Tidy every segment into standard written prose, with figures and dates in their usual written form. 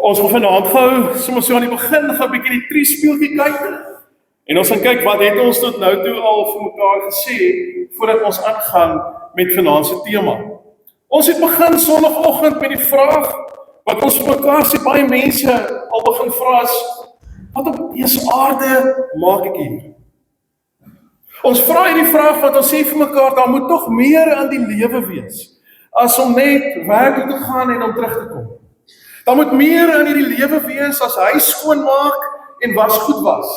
Ons gaan vanaand gou, soms so aan die begin, gaan 'n bietjie die triespeeltjie kyk. En ons gaan kyk wat het ons tot nou toe al vir mekaar gesê, voordat ons aangaan met vanaand se tema. Ons het begin Sondagoggend met die vraag, wat ons vir mekaar sê, baie mense al begin vra is, wat op dese aarde maak ek hier? Ons vra hierdie vraag, wat ons sê vir mekaar, daar moet tog meer aan die lewe wees, as om net werk toe te gaan en om terug te kom. Daar moet meer aan hierdie lewe wees as huis skoonmaak en was goed was.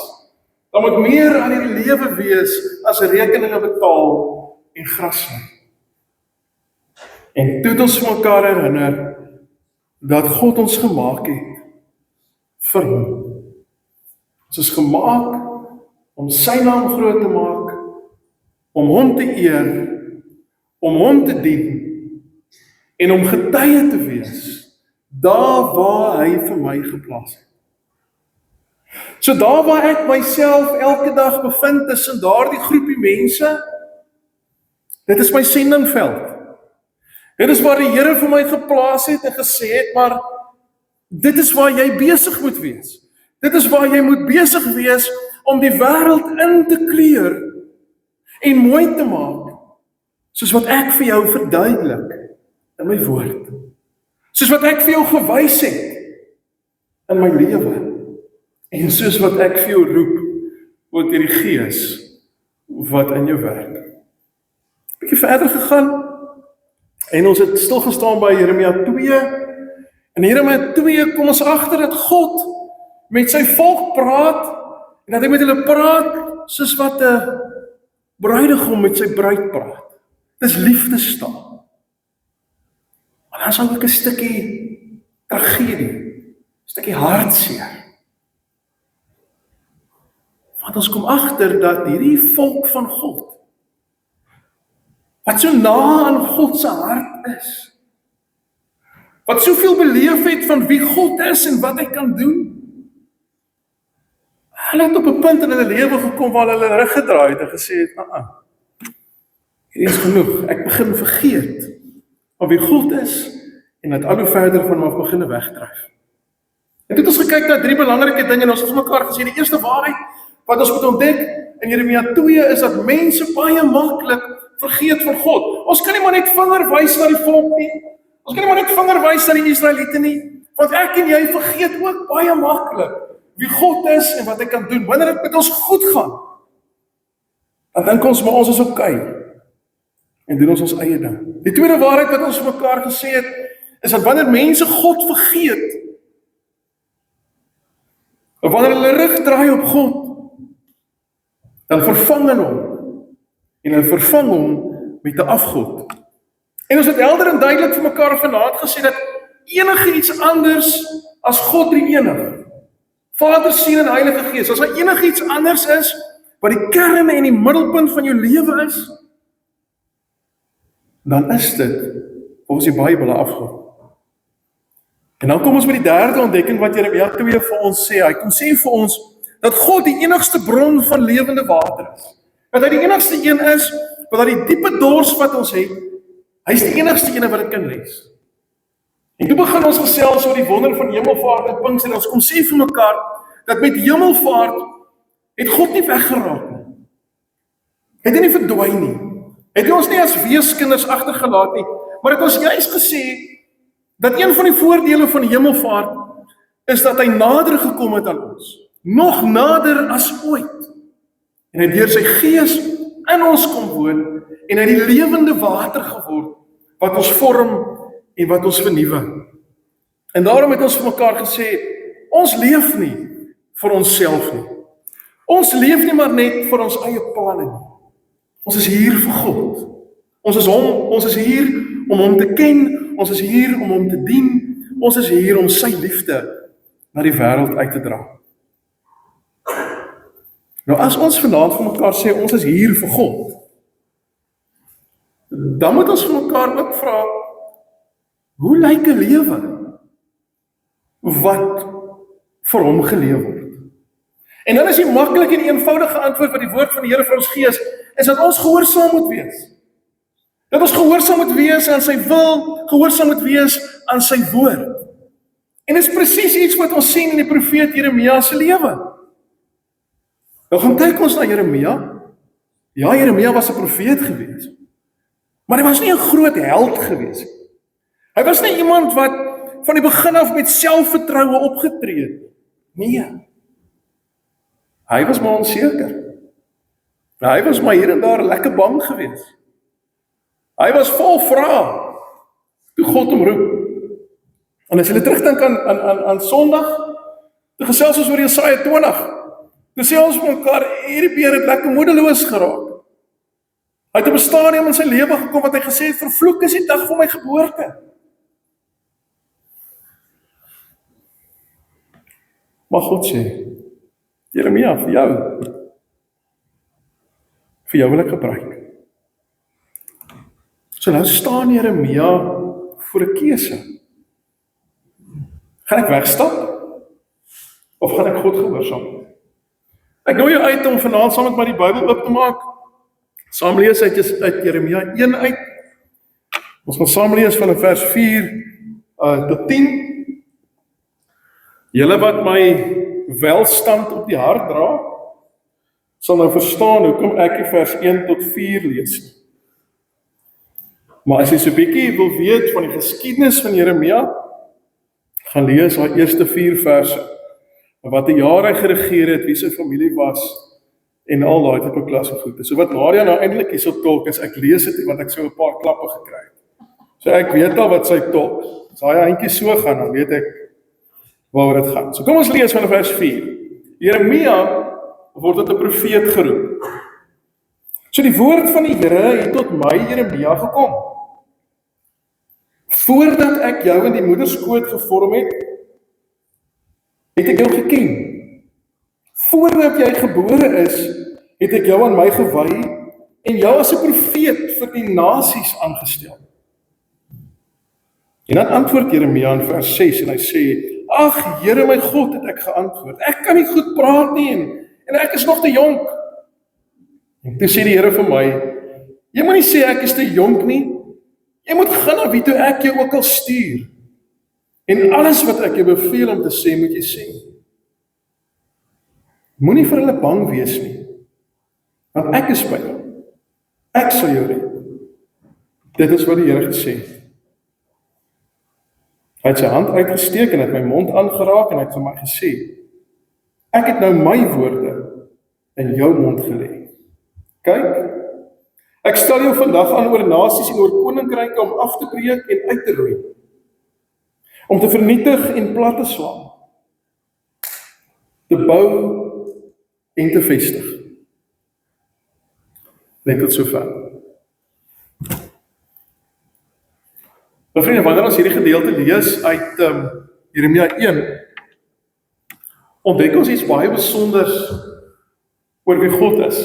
Daar moet meer aan hierdie lewe wees as rekeninge betaal en gras sny. En toe het ons vir mekaar herinner dat God ons gemaak het vir hom. Ons is gemaak om sy naam groot te maak, om hom te eer, om hom te dien en om getuie te wees daar waar hy vir my geplaas het. So daar waar ek myself elke dag bevind tussen daardie groepie mense, dit is my sendingveld. Dit is waar die Here vir my geplaas het en gesê het, maar dit is waar jy besig moet wees. Dit is waar jy moet besig wees om die wêreld in te kleur en mooi te maak, soos wat ek vir jou verduidelik in my woord. Soos wat ek vir jou gewys het in my lewe. En soos wat ek vir jou roep, word deur die Gees wat in jou werk. Bietjie verder gegaan, en ons het stilgestaan by Jeremia 2, en Jeremia 2 kom ons agter dat God met sy volk praat, en dat hy met hulle praat, soos wat 'n bruidegom met sy bruid praat. Dis liefdestaal. Maar dan is ook 'n stukkie tragedie, 'n stukkie hartseer. Want ons kom agter dat hierdie volk van God, wat so na aan God se hart is, wat soveel beleef het van wie God is en wat hy kan doen, hulle het op 'n punt in hulle lewe gekom waar hulle rug gedraai het en gesê het, hierdie is genoeg, ek begin vergeet van wie God is, en dat al hoe verder van hom af begin wegdryf. En dit ons gekyk na 3 belangrike dinge, en ons het vir mekaar gesê, die eerste waarheid, wat ons moet ontdek in Jeremia 2, is dat mense baie maklik vergeet van God. Ons kan nie maar net vinger wys na die volk nie, ons kan nie maar net vinger wys na die Israeliete nie, want ek en jy vergeet ook baie maklik wie God is en wat hy kan doen. Wanneer dit met ons goed gaan, dan dink ons, maar ons is okay, en doen ons eie ding. Die tweede waarheid wat ons vir mekaar gesê het, is dat wanneer mense God vergeet, of wanneer hulle rug draai op God, dan vervang hulle hom, en hulle vervang hom met 'n afgod. En ons het helder en duidelik vir mekaar vanaand gesê dat enige iets anders as God die enige, Vader, Seun en Heilige Gees, as daar enige iets anders is, wat die kern en die middelpunt van jou lewe is, dan is dit volgens die Bybel 'n afgod. En dan kom ons by die derde ontdekking wat Jeremia 2 vir ons sê. Hy kom sê vir ons dat God die enigste bron van lewende water is. Dat hy die enigste een is, wat hy die diepe dors wat ons het, hy is die enigste een wat dit kan les. En toe begin ons gesels oor die wonder van hemelvaart en Pinkster, en ons kom sê vir mekaar, dat met hemelvaart het God nie weggeraak nie. Hy het nie verdwyn nie. Hy het ons nie as weeskinders agtergelaat nie, maar het ons juist gesê, dat een van die voordele van hemelvaart is dat hy nader gekom het aan ons, nog nader as ooit. En hy deur sy Gees in ons kom woon, en hy die lewende water geword, wat ons vorm en wat ons vernuwe. En daarom het ons vir mekaar gesê, ons leef nie vir onsself nie. Ons leef nie maar net vir ons eie planne nie. Ons is hier vir God. Ons is hier om hom te ken, ons is hier om hom te dien, ons is hier om sy liefde na die wêreld uit te dra. Nou as ons vanaand vir mekaar sê, ons is hier vir God, dan moet ons vir mekaar ook vra, hoe lyk 'n lewe wat vir hom geleef word? En dan is die maklike en eenvoudige antwoord wat die woord van die Here vir ons gee is, is dat ons gehoorsaam moet wees. Dat ons gehoorsaam moet wees aan sy wil, gehoorsaam moet wees aan sy woord. En dit is presies iets wat ons sien in die profeet Jeremia se lewe. Nou gaan kyk ons na Jeremia. Ja, Jeremia was 'n profeet gewees. Maar hy was nie 'n groot held gewees nie. Hy was nie iemand wat van die begin af met selfvertroue opgetree het. Nee. Hy was maar onseker. Hy was maar hier en daar lekker bang gewees. Hy was vol vrae toe God hom roep. En as jy terugdink aan Sondag, toe gesels ons oor Jesaja 20. Toe sê ons mekaar, hierdie beer het lekker moedeloos geraak. Hy het op 'n stadium in sy lewe gekom wat hy gesê het, vervloek is die dag van my geboorte. Maar God sê, Jeremia, vir jou wil ek gebruik. So nou staan Jeremia voor 'n keuse. Gaan ek wegstap? Of gaan ek God gehoorsaam? Ek nooi jou uit om vanaand saam met my die Bybel oop te maak. Saam lees uit Jeremia 1 uit. Ons gaan saam lees van vers 4 tot 10. Julle wat my welstand op die hart dra, sal nou verstaan hoekom ek die vers 1 tot 4 lees. Maar as jy so 'n bietjie wil weet van die geskiedenis van Jeremia, gaan lees haar eerste 4 verse. Wat 'n jaar hy geregeer het, wie sy familie was, en al daai tipe klas en goede. So wat Maria nou eintlik hierso tolk is, ek lees dit want ek so 'n paar klappe gekry het. So ek weet al wat sy tolk. As daai eintjie so gaan, dan weet ek waaroor dit gaan. So kom ons lees van vers 4. Jeremia word tot 'n profeet geroep. So die woord van die Here het tot my Jeremia gekom. Voordat ek jou in die moederskoot gevorm het ek jou geken. Voordat jy gebore is, het ek jou aan my gewy en jou as 'n profeet vir die nasies aangestel. En dan antwoord Jeremia in vers 6 en hy sê, ag Here my God, het ek geantwoord, ek kan nie goed praat nie en ek is nog te jonk. En toe sê die Here vir my, jy moet nie sê ek is te jonk nie, jy moet gaan na wie toe ek jou ook al stuur. En alles wat ek jou beveel om te sê, moet jy sê. Moenie vir hulle bang wees nie, want ek is by jou. Ek sal jou red. Dit is wat die Here gesê het. Hy het sy hand uitgesteek en het my mond aangeraak en hy het vir my gesê, ek het nou my woorde in jou mond gelê. Kyk, ek stel jou vandag aan oor nasies en oor koninkryke om af te breek en uit te roei. Om te vernietig en plat te slaan. Te bou en te vestig. Net tot sover. Maar vriende, wanneer ons hierdie gedeelte lees uit Jeremia 1, ontdek ons iets baie besonders oor wie God is.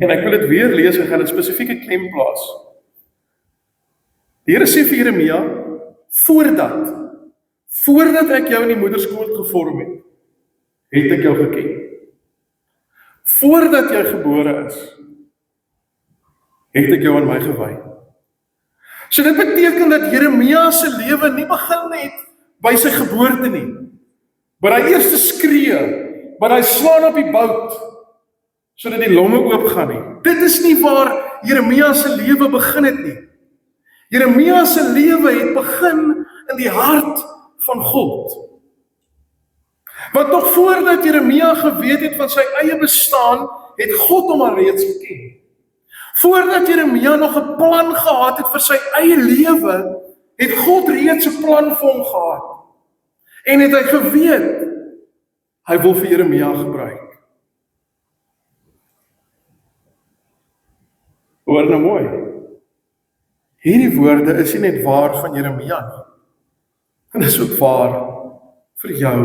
En ek wil dit weer lees en gaan 'n spesifieke klem plaas. Die Here sê vir Jeremia, voordat ek jou in die moederskoot gevorm het ek jou geken. Voordat jy gebore is, het ek jou aan my gewy. So dit beteken dat Jeremia se lewe nie begin het by sy geboorte nie. By hy eerste skree, by hy slaan op die bout, sodat die longe oopgaan nie. Dit is nie waar Jeremia se lewe begin het nie. Jeremia se lewe het begin in die hart van God. Want nog voordat Jeremia geweet het van sy eie bestaan, het God hom al reeds geken. Voordat Jeremia nog 'n plan gehad het vir sy eie lewe, het God reeds 'n plan vir hom gehad. En het hy geweet, hy wil vir Jeremia gebruik. Hoor nou mooi. Hierdie woorde is nie net waar van Jeremia nie. En dit is ook waar vir jou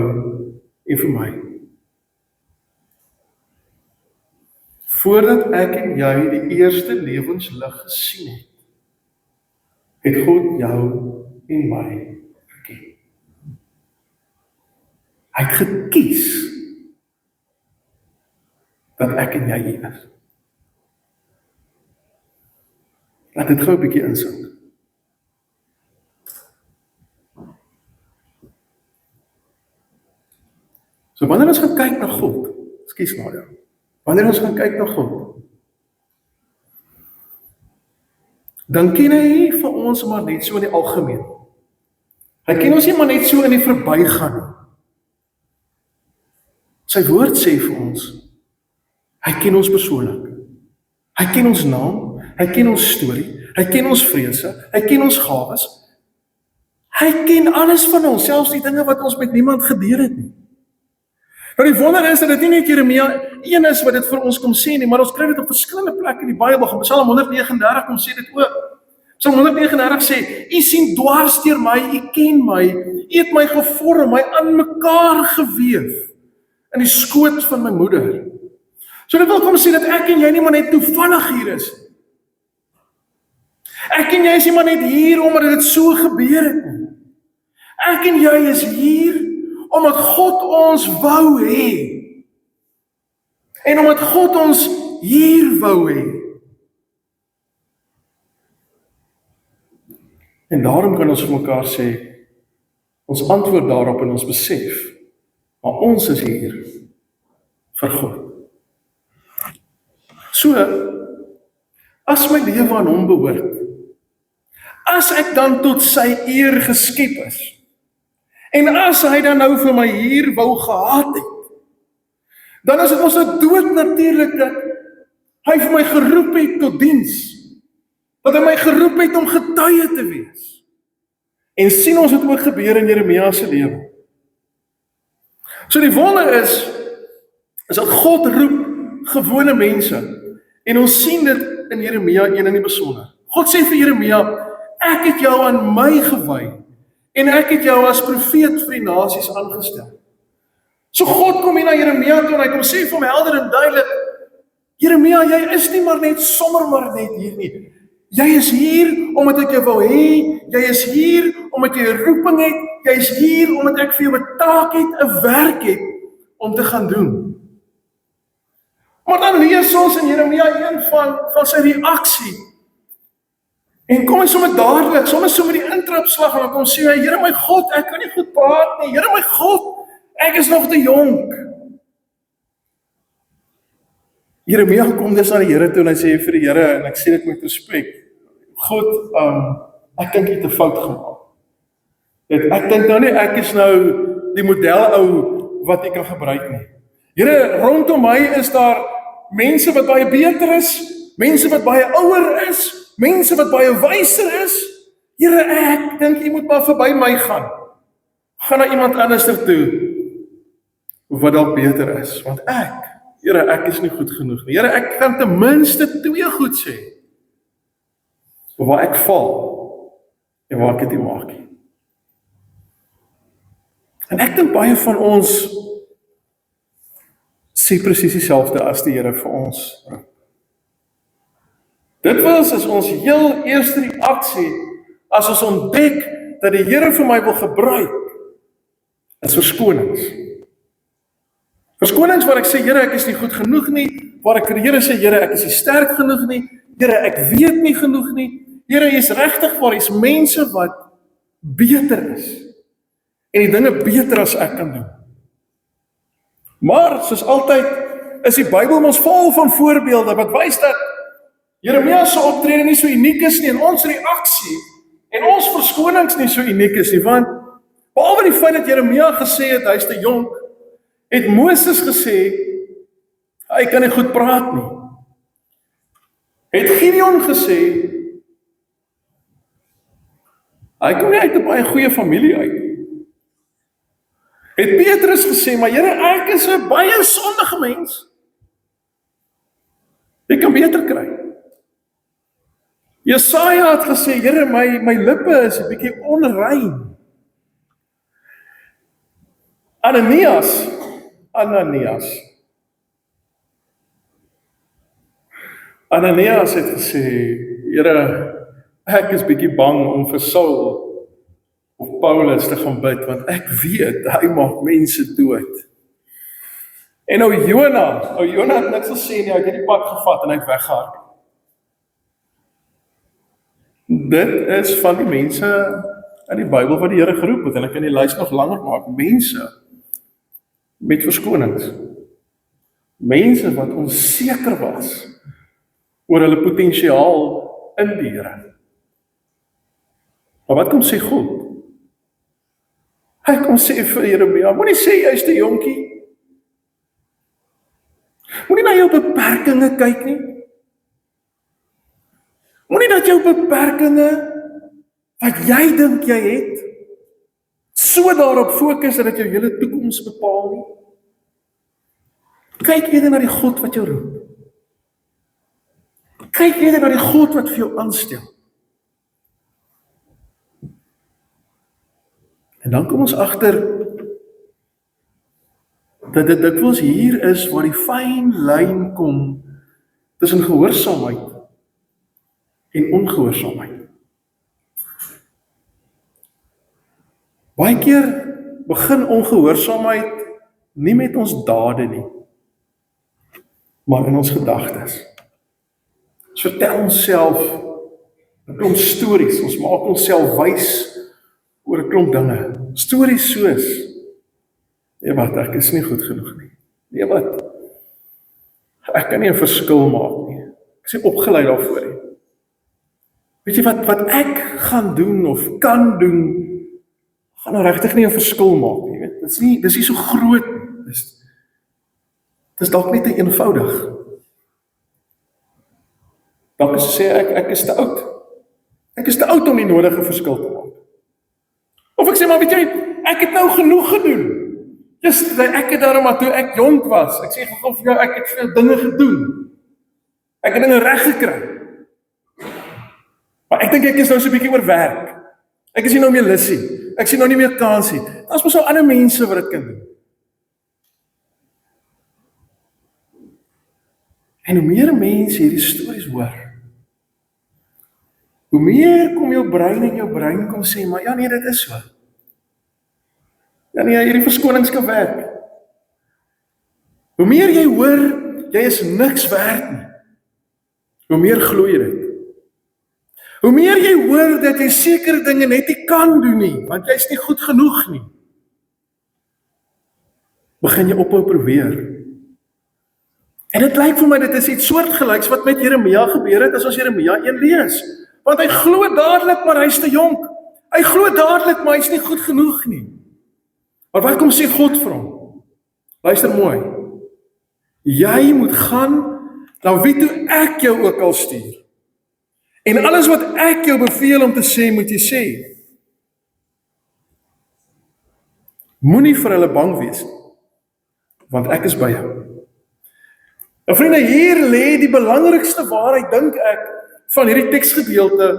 en vir my. Voordat ek en jy die eerste lewenslig gesien het God jou en my geken. Hy het gekies dat ek en jy hier is. Laat dit gou 'n bietjie insink. So wanneer ons gaan kyk na God, ekskuus Nadia, wanneer ons gaan kyk na God, dan ken hy vir ons maar net so in die algemeen. Hy ken ons nie maar net so in die verbygaan nie. Sy woord sê vir ons, hy ken ons persoonlik. Hy ken ons naam, hy ken ons storie, hy ken ons vrese, hy ken ons gawes. Hy ken alles van ons, selfs die dinge wat ons met niemand gedeel het nie. Nou die wonder is dat dit nie net Jeremia 1 is wat dit vir ons kom sê nie, maar ons kry dit op verskillende plekke in die Bybel. Psalm 139 kom sê dit ook. Psalm 139 sê, U sien dwars deur my, U ken my, U het my gevorm, my aan mekaar geweef in die skoot van my moeder. So dit wil kom sê dat ek en jy nie maar net toevallig hier is. Ek en jy is nie maar net hier omdat dit so gebeur het nie. Ek en jy is hier omdat God ons wou hê. En omdat God ons hier wou hê. En daarom kan ons vir mekaar sê, ons antwoord daarop en ons besef, maar ons is hier vir God. So, as my lewe aan hom behoort, as ek dan tot sy eer geskep is, en as hy dan nou vir my hier wou gehad het, dan is dit ons dood natuurlik dat hy vir my geroep het tot diens, dat hy my geroep het om getuie te wees. En sien ons het ook gebeur in Jeremia se lewe. So die wonder is dat God roep gewone mense, en ons sien dit in Jeremia 1 in die besonder. God sê vir Jeremia, ek het jou aan my gewy, en ek het jou as profeet vir die nasies aangestel. So God kom hier na Jeremia toe, en hy kom sê vir hom helder en duidelik, Jeremia, jy is nie maar net sommer maar net hier nie. Jy is hier omdat ek jou wil hê, jy is hier omdat jy 'n roeping het, jy is hier omdat ek vir jou 'n taak het, 'n werk het om te gaan doen. Maar dan lees ons in Jeremia 1 van sy reaksie. En kom hy sommer dadelik, sommer so met die intrapslag en dan kom sê hy, Here my God, ek kan nie goed praat nie. Here my God, ek is nog te jonk. Jeremia kom dus aan die Here toe en hy sê vir die Here, en ek sê dit met respek, God, ek dink jy het 'n fout gemaak. Ek dink nou nie, ek is nou die model ou wat ek kan gebruik nie. Here, rondom my is daar mense wat baie beter is, mense wat baie ouer is, mense wat baie wyser is. Here, ek dink jy moet maar verby my gaan. Gaan na iemand anders toe, wat dalk beter is, want Here, ek is nie goed genoeg nie. Here, ek kan ten minste 2 goed sê, waar ek val, en waar ek dit nie maak nie. En ek dink baie van ons sê presies dieselfde as die Here vir ons. Dit was is ons heel eerste reaksie, as ons ontdek, dat die Here vir my wil gebruik, is verskonings. Verskonings waar ek sê, Here, ek is nie goed genoeg nie, waar ek vir die Here sê, Here, ek is nie sterk genoeg nie, Here, ek weet nie genoeg nie, Here, jy is regtig waar, jy is mense wat beter is, en die dinge beter as ek kan doen. Maar, soos altyd, is die Bybel ons vol van voorbeelde, wat wys dat Jeremia se optrede nie so uniek is nie, en ons reaksie, en ons verskonings nie so uniek is nie, want, behalwe die feit dat Jeremia gesê het, hy is te jonk, het Moses gesê, hy kan nie goed praat nie. Het Gideon gesê, hy kom nie uit 'n baie goeie familie uit nie. Het Petrus gesê, maar Here, ek is 'n baie sondige mens. Ek kan beter kry. Jesaja het gesê, Here, my lippe is 'n bietjie onrein. Ananias het gesê, Here, ek is bietjie bang om vir Saul of Paulus te gaan bid, want ek weet, hy maak mense dood. En ou Jonah het niks gesê nie, hy het die pad gevat en hy het weggehardloop. Dit is van die mense in die Bybel wat die Here geroep het, en ek kan die lys nog langer maak, mense met verskonings. Mense wat onseker was oor hulle potensiaal in die Here. Maar wat kom sê God? Hy kom sê vir Jeremia, moenie sê jy is te jonkie. Moenie na jou beperkings kyk nie. Moenie dat jou beperkings wat jy dink jy het, so daarop fokus dat jou hele toekoms bepaal nie. Kyk eerder na die God wat jou roep. Kyk eerder na die God wat vir jou aanstel. En dan kom ons agter dat dit dikwels hier is waar die fyn lyn kom tussen gehoorsaamheid en ongehoorsaamheid. Baie keer begin ongehoorsaamheid nie met ons dade nie, maar in ons gedagtes. Ons vertel onsself 'n klomp stories, ons maak onsself wys oor 'n klomp dinge. Stories soos, nee wat, ek is nie goed genoeg nie. Nee wat, ek kan nie 'n verskil maak nie. Ek is nie opgelei daarvoor nie. Weet jy wat ek gaan doen of kan doen, gaan nou regtig nie 'n verskil maak nie. Dis nie so groot nie. Dis dalk net te eenvoudig. Dalk is sê ek is te oud. Ek is te oud om die nodige verskil te maak. Of ek sê maar weet jy, ek het nou genoeg gedoen. Ek het daarom maar toe ek jonk was. Ek sê gou vir jou, ek het veel dinge gedoen. Ek het dinge reg gekry. Maar ek dink ek is nou so 'n bietjie oorwerk. Ek is nie nou meer lus nie. Ek sien nou nie meer kans nie. Daar's mos so ander mense wat dit kan doen. En hoe meer mense hierdie stories hoor, hoe meer kom jou brein kom sê, maar ja nee, dit is so. Ja nee, hierdie verskonings kan werk. Hoe meer jy hoor, jy is niks werd nie, hoe meer glo jy dit. Hoe meer jy hoor dat jy sekere dinge net nie kan doen nie, want jy is nie goed genoeg nie, begin jy ophou probeer. En dit lyk vir my, dit is iets soortgelyks wat met Jeremia gebeur het, as ons Jeremia 1 lees. Want hy glo dadelik, maar hy's te jonk. Hy glo dadelik, maar hy's nie goed genoeg nie. Maar wat kom sê God vir hom? Luister mooi. Jy moet gaan na wie toe ek jou ook al stuur. En alles wat ek jou beveel om te sê, moet jy sê. Moenie vir hulle bang wees nie, want ek is by jou. Nou vriende, hier lê die belangrikste waarheid, dink ek, van hierdie teksgedeelte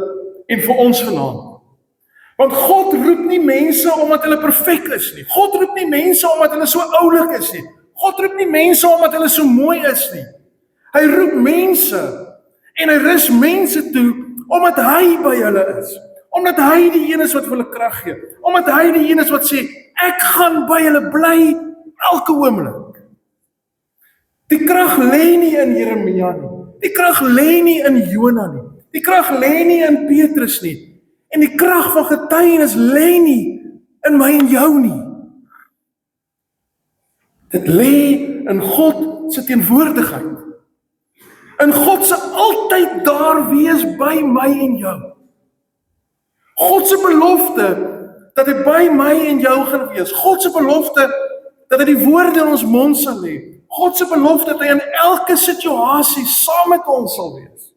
en vir ons vanaand. Want God roep nie mense omdat hulle perfek is nie. God roep nie mense omdat hulle so oulik is nie. God roep nie mense omdat hulle so mooi is nie. Hy roep mense en hy rus mense toe omdat hy by hulle is. Omdat hy die een is wat vir hulle krag gee. Omdat hy die een is wat sê, ek gaan by hulle bly elke oomblik. Die krag lê nie in Jeremia nie. Die krag lê nie in Jona nie. Die krag lê nie in Petrus nie. En die krag van getuienis lê nie in my en jou nie. Dit lê in God se teenwoordigheid. In God se altyd daar wees by my en jou. God se belofte dat hy by my en jou gaan wees. God se belofte dat hy die woorde in ons mond sal lê. God se belofte dat hy in elke situasie saam met ons sal wees.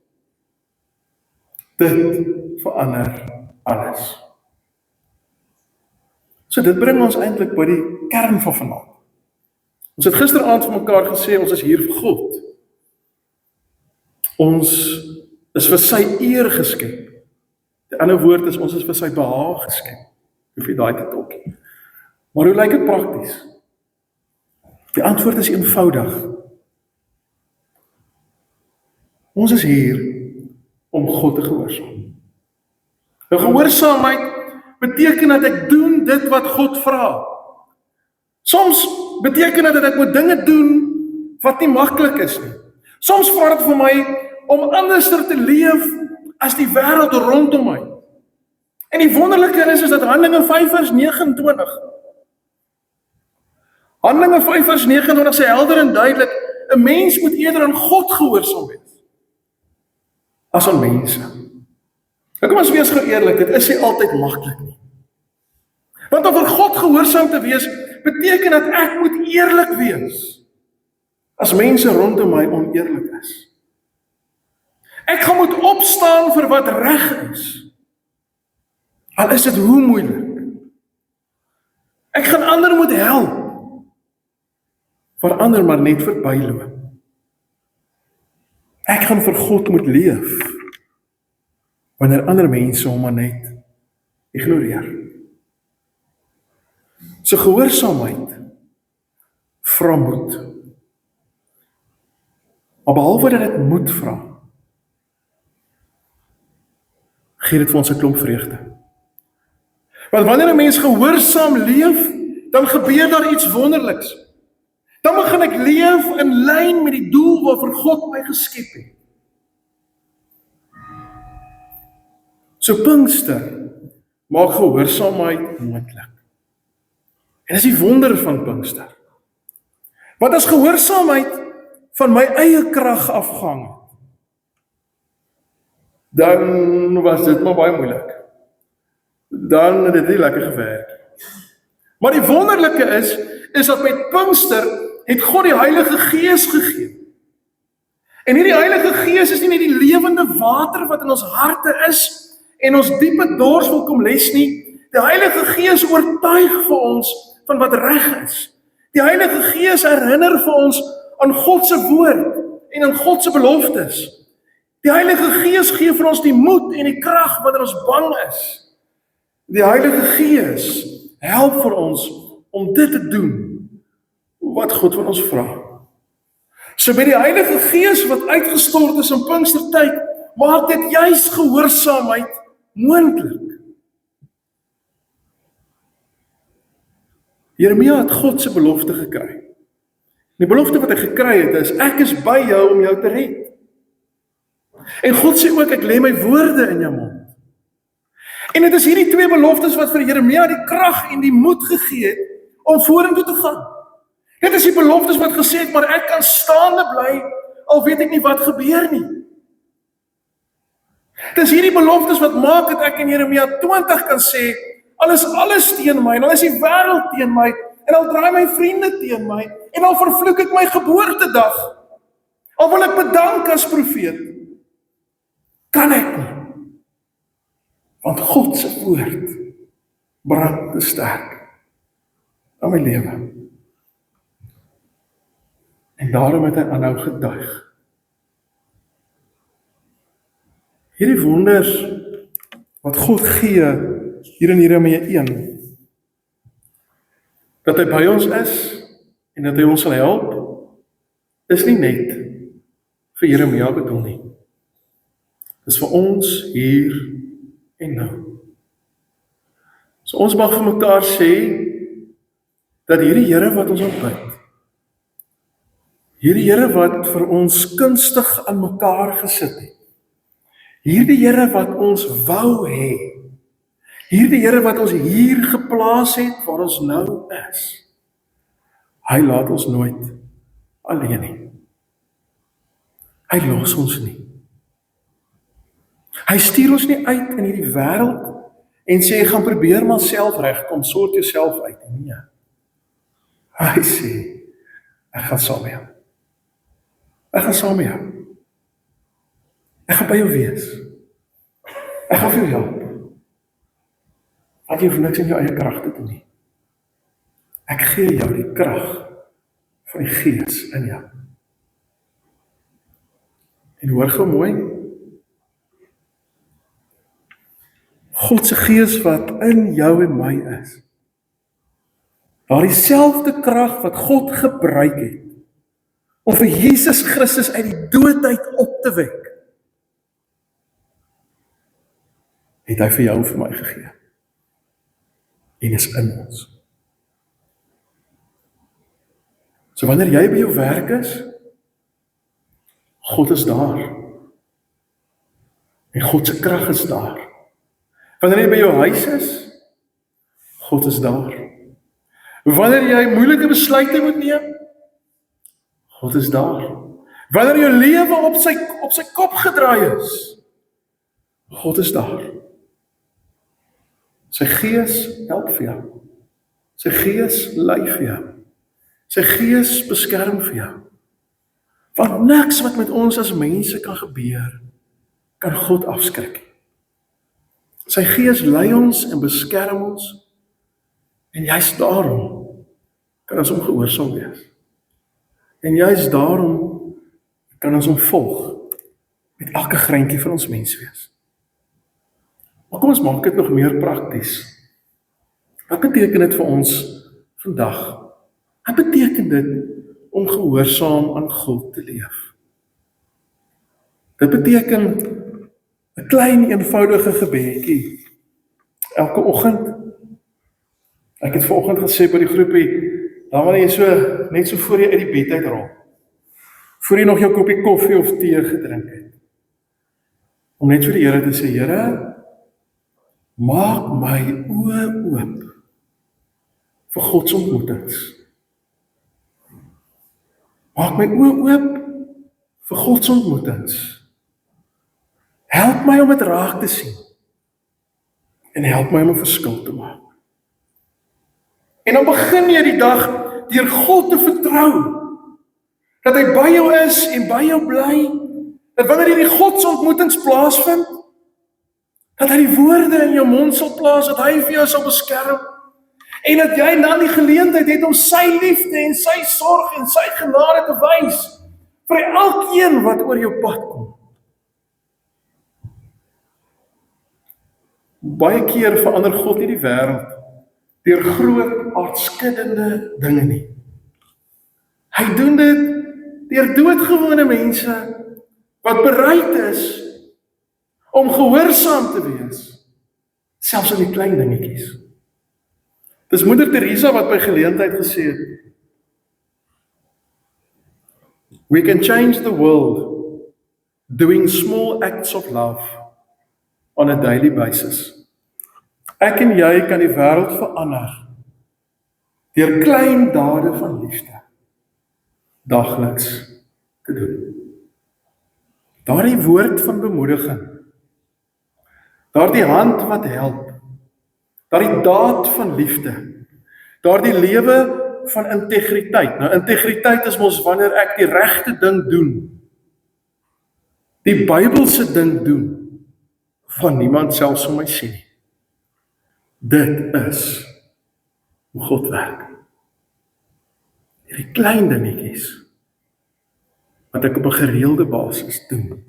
Dit verander alles. So dit bring ons eintlik by die kern van vanaand. Ons het gisteraand vir mekaar gesê, ons is hier vir God. Ons is vir sy eer geskep. Die ander woord is, ons is vir sy behaag geskep. Hoef jy daai te tolkie. Maar hoe lyk dit prakties? Die antwoord is eenvoudig. Ons is hier om God te gehoorsaam. Nou gehoorsaamheid beteken dat ek doen dit wat God vra. Soms beteken dit dat ek moet dinge doen wat nie maklik is nie. Soms vra dit vir my om anders te leef as die wêreld rondom my. En die wonderlike is dat Handelinge 5 vers 29, Handelinge 5 vers 29 sê helder en duidelik, 'n mens moet eerder aan God gehoorsaam wees, as aan mense. Nou kom ons wees gou eerlik, dit is nie altyd maklik nie. Want om vir God gehoorsaam te wees, beteken dat ek moet eerlik wees, as mense rondom my oneerlik is. Ek gaan moet opstaan vir wat reg is, al is dit hoe moeilik. Ek gaan ander moet help, verander maar net verbyloop. Ek gaan vir God moet leef, wanneer ander mense hom maar net ignoreer. So gehoorsaamheid vra moed. Maar behalwe dat dit moed vra, gee dit vir ons 'n klomp vreugde. Want wanneer 'n mens gehoorsaam leef, dan gebeur daar iets wonderliks. Dan begin ek leef in lyn met die doel waarvoor God my geskep het. So Pinkster maak gehoorsaamheid moontlik. En dis die wonder van Pinkster. Want as gehoorsaamheid van my eie krag afhang, dan was dit maar baie moeilik. Dan het dit nie lekker gewerk. Maar die wonderlike is dat met Pinkster het God die Heilige Gees gegee. En hierdie Heilige Gees is nie net die lewende water wat in ons harte is en ons diepe dors wil kom les nie. Die Heilige Gees oortuig vir ons van wat reg is. Die Heilige Gees herinner vir ons aan God se woord en aan God se beloftes. Die Heilige Gees gee vir ons die moed en die krag wanneer ons bang is. Die Heilige Gees help vir ons om dit te doen wat God van ons vra. So by die Heilige Gees wat uitgestort is in Pinkstertyd, maak dit juis gehoorsaamheid moontlik. Jeremia het God se belofte gekry. Die belofte wat hy gekry het is, ek is by jou om jou te red. En God sê ook, ek lê my woorde in jou mond. En dit is hierdie twee beloftes wat vir Jeremia die krag en die moed gegee het om vorentoe te gaan. Dit is die beloftes wat gesê het, maar ek kan staande bly, al weet ek nie wat gebeur nie. Dit is hierdie beloftes wat maak dat ek in Jeremia 20 kan sê, al is alles teen my, en al is die wêreld teen my, en al draai my vriende teen my, en al vervloek ek my geboortedag, al wil ek bedank as profeet, kan ek nie. Want God se woord brand te sterk in my lewe. En daarom het hy aanhou getuig. Hierdie wonders wat God gee hier in Jeremia 1, dat hy by ons is en dat hy ons sal help, is nie net vir Jeremia bedoel nie. Dis vir ons hier en nou. So ons mag vir mekaar sê dat hierdie Here wat ons aanbid, hierdie Here wat vir ons kunstig aan mekaar gesit het, hierdie Here wat ons wou hê, hierdie Here wat ons hier geplaas het waar ons nou is, hy laat ons nooit alleen nie. Hy los ons nie. Hy stuur ons nie uit in hierdie wêreld en sê, gaan probeer maar self regkom, sort jouself uit. Nee. Hy sê, ek gaan saam met jou. Ek gaan saam met jou. Ek gaan by jou wees. Ek gaan vir jou help. Want jy hoef niks in jou eie krag te doen nie. Ek gee jou die krag van die Gees in jou. En hoor gou mooi, God se Gees wat in jou en my is, daar dieselfde krag wat God gebruik het om vir Jesus Christus uit die dood uit op te wek, het hy vir jou en vir my gegee. En is in ons. So wanneer jy by jou werk is, God is daar. En God se krag is daar. Wanneer jy by jou huis is, God is daar. Wanneer jy moeilike besluite moet neem, God is daar. Wanneer jou lewe op sy kop gedraai is, God is daar. Sy Gees help vir jou. Sy Gees lei vir jou. Sy Gees beskerm vir jou. Want niks wat met ons as mense kan gebeur, kan God afskrik. Sy Gees lei ons en beskerm ons, en juist daarom kan ons hom gehoorsaam wees. En juist daarom kan ons hom volg met elke greintjie van ons menswees. Maar kom ons maak dit nog meer prakties. Wat beteken dit vir ons vandag? Wat beteken dit om gehoorsaam aan God te leef? Dit beteken 'n klein eenvoudige gebedjie elke oggend. Ek het vanoggend gesê by die groepie, dan wanneer jy net so voor jy uit die bed uitrol, voor jy nog jou koppie koffie of tee gedrink het, om net vir die Here te sê, Here, maak my oë oop vir God se ontmoetings. Maak my oë oop vir God se ontmoetings. Help my om dit raak te sien. En help my om 'n verskil te maak. En dan begin jy die dag deur God te vertrou. Dat hy by jou is en by jou bly. Dat wanneer hierdie God se ontmoetings plaasvind, dat hy die woorde in jou mond sal plaas, dat hy vir jou sal beskerm. En dat jy dan die geleentheid het om sy liefde en sy sorg en sy genade te wys vir elkeen wat oor jou pad kom. Baie keer verander God nie die wêreld deur groot aardskuddende dinge nie. Hy doen dit deur doodgewone mense wat bereid is om gehoorsaam te wees, selfs in die klein dingetjies. Dis Moeder Teresa wat by geleentheid gesê het, we can change the world doing small acts of love on a daily basis. Ek en jy kan die wêreld verander deur klein dade van liefde dagliks te doen. Daardie woord van bemoediging, daardie hand wat help, daardie daad van liefde, daardie lewe van integriteit. Nou, integriteit is mos wanneer ek die regte ding doen, die Bybelse ding doen, van niemand selfs om my sien nie. Dit is hoe God werk. Hierdie klein dingetjies wat ek op 'n gereelde basis doen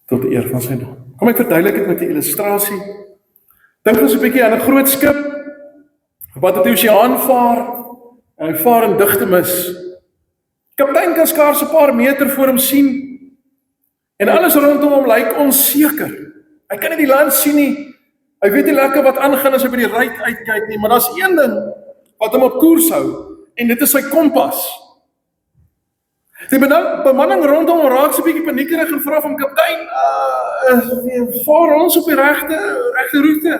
tot die eer van sy naam. Kom ek verduidelik dit met 'n illustrasie. Dink ons 'n bietjie aan 'n groot skip wat op die oseaan vaar en hy vaar in digte mis. Kaptein kan skaars 'n paar meter voor hom sien en alles rondom hom lyk onseker. Hy kan nie die land sien nie. Hy weet nie lekker wat aangaan as hy by die ruit uitkyk nie, maar daar's een ding wat hom op koers hou en dit is sy kompas. Die bemanning rondom hom raak so 'n bietjie paniekerig en vra van kaptein, vaar ons op die regte roete?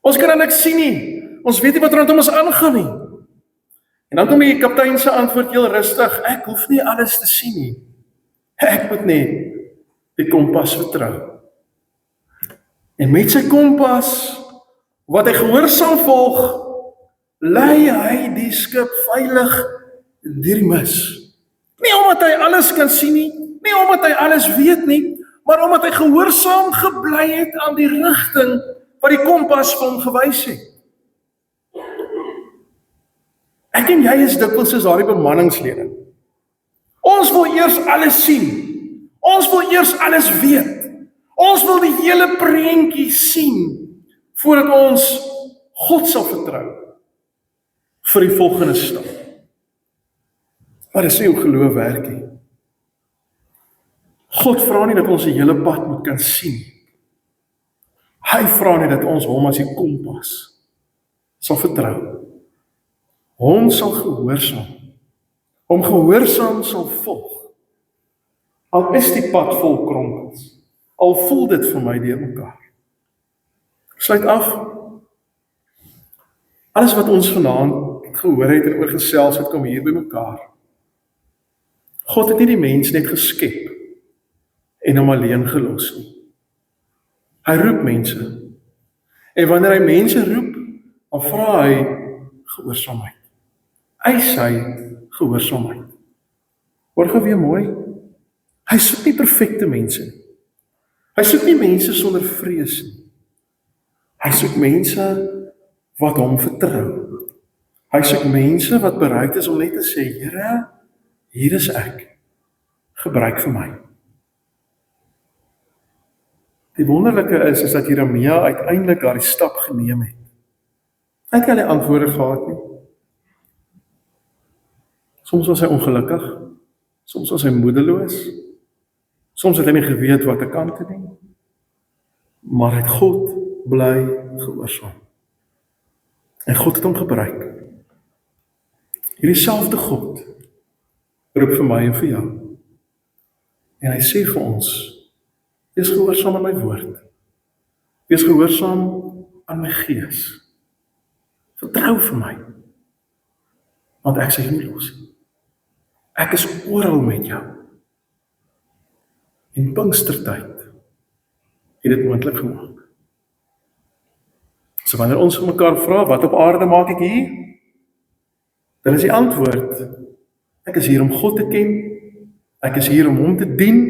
Ons kan niks sien nie. Ons weet nie wat rondom ons aangaan nie. En dan kom die kaptein se antwoord heel rustig, ek hoef nie alles te sien nie. Ek moet net die kompas vertrou. En met sy kompas, wat hy gehoorsaam volg, lei hy die skip veilig deur die mis. Nie omdat hy alles kan sien nie, nie omdat hy alles weet nie, maar omdat hy gehoorsaam gebly het aan die rigting wat die kompas vir hom gewys het. Ek en jy is dikwels soos daardie bemanningslede. Ons wil eers alles sien. Ons wil eers alles weet. Ons wil die hele prentjie sien voordat ons God sal vertrou vir die volgende stap. Maar dis nie hoe geloof werk nie. God vra nie dat ons die hele pad moet kan sien. Hy vra net dat ons hom as die kompas sal vertrou. Hom sal gehoorsaam. Hom gehoorsaam sal volg. Al is die pad vol kronkels. Al voel dit vir my deur mekaar. Sluit af. Alles wat ons vanaand gehoor het en oor gesels het, kom hier by mekaar. God het nie die mens net geskep en hom alleen gelos nie. Hy roep mense. En wanneer hy mense roep, dan vra hy gehoorsaamheid. Eis hy gehoorsaamheid. Hoor gou weer mooi. Hy soek nie perfekte mense nie. Hy soek nie mense sonder vrees nie. Hy soek mense wat hom vertrou. Hy soek mense wat bereid is om net te sê, Here, hier is ek. Gebruik vir my. Die wonderlike is dat Jeremia uiteindelik daardie stap geneem het. Hy het nie die antwoorde gehad nie. Soms was hy ongelukkig, soms was hy moedeloos, soms het hy nie geweet wat te kant te doen, maar hy het God bly gehoorsaam. En God het hom gebruik. Hierdie selfde God roep vir my en vir jou. En hy sê vir ons, wees gehoorsaam aan my woord. Wees gehoorsaam aan my gees. Vertrou vir my. Want ek sal jou nie los nie. Ek is oral met jou. En Pinkstertyd het dit moontlik gemaak. So wanneer ons vir mekaar vra, wat op aarde maak ek hier? Dan is die antwoord, ek is hier om God te ken, ek is hier om hom te dien,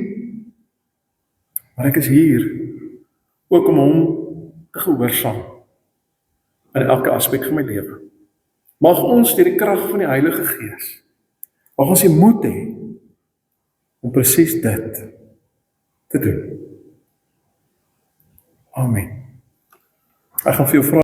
maar ek is hier ook om hom te gehoorsaam in elke aspek van my lewe. Mag ons deur die krag van die Heilige Gees, mag ons die moed hê om presies dit te doen. Amen. Ek gaan vir jou vra